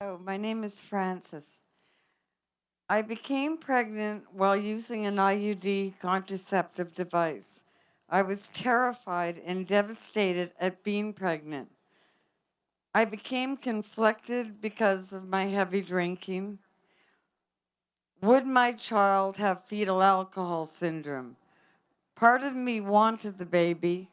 Oh, my name is Frances. I became pregnant while using an IUD contraceptive device. I was terrified and devastated at being pregnant. I became conflicted because of my heavy drinking. Would my child have fetal alcohol syndrome? Part of me wanted the baby.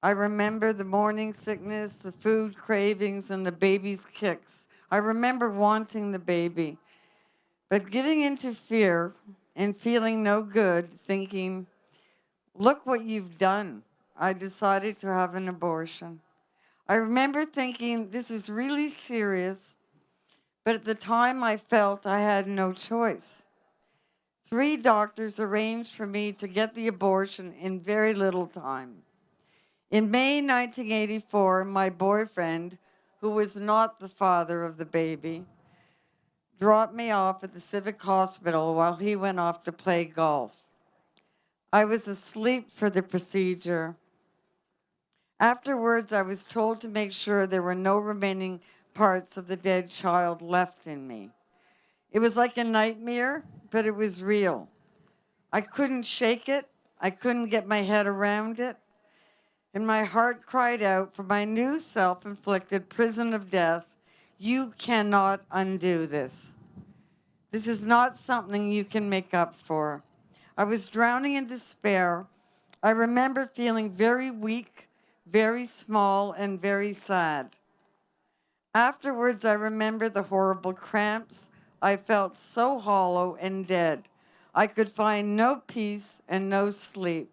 I remember the morning sickness, the food cravings, and the baby's kicks. I remember wanting the baby. But giving into fear and feeling no good, thinking, look what you've done, I decided to have an abortion. I remember thinking, this is really serious, but at the time I felt I had no choice. 3 doctors arranged for me to get the abortion in very little time. In May 1984, my boyfriend, who was not the father of the baby, dropped me off at the Civic Hospital while he went off to play golf. I was asleep for the procedure. Afterwards, I was told to make sure there were no remaining parts of the dead child left in me. It was like a nightmare, but it was real. I couldn't shake it. I couldn't get my head around it. And my heart cried out for my new self-inflicted prison of death. You cannot undo this. This is not something you can make up for. I was drowning in despair. I remember feeling very weak, very small, and very sad. Afterwards, I remember the horrible cramps. I felt so hollow and dead. I could find no peace and no sleep.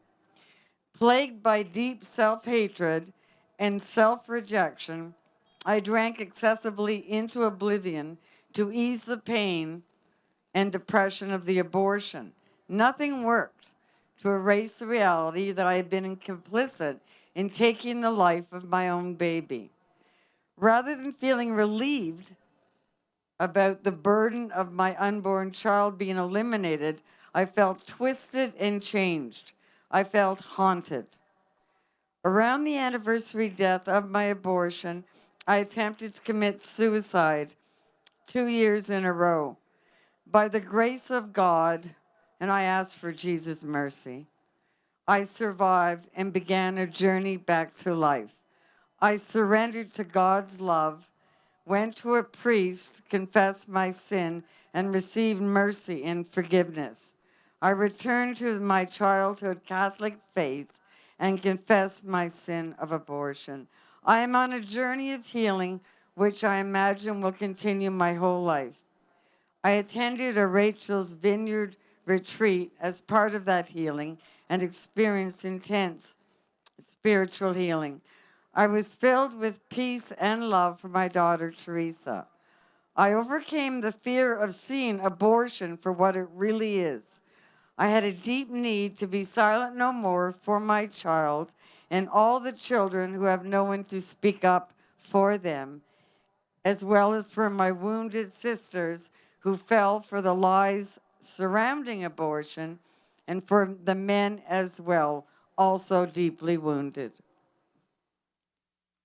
Plagued by deep self-hatred and self-rejection, I drank excessively into oblivion to ease the pain and depression of the abortion. Nothing worked to erase the reality that I had been complicit in taking the life of my own baby. Rather than feeling relieved about the burden of my unborn child being eliminated, I felt twisted and changed. I felt haunted. Around the anniversary death of my abortion, I attempted to commit suicide 2 years in a row. By the grace of God, and I asked for Jesus' mercy, I survived and began a journey back to life. I surrendered to God's love, went to a priest, confessed my sin, and received mercy and forgiveness. I returned to my childhood Catholic faith and confessed my sin of abortion. I am on a journey of healing, which I imagine will continue my whole life. I attended a Rachel's Vineyard retreat as part of that healing and experienced intense spiritual healing. I was filled with peace and love for my daughter, Teresa. I overcame the fear of seeing abortion for what it really is. I had a deep need to be silent no more for my child and all the children who have no one to speak up for them, as well as for my wounded sisters who fell for the lies surrounding abortion, and for the men as well, also deeply wounded.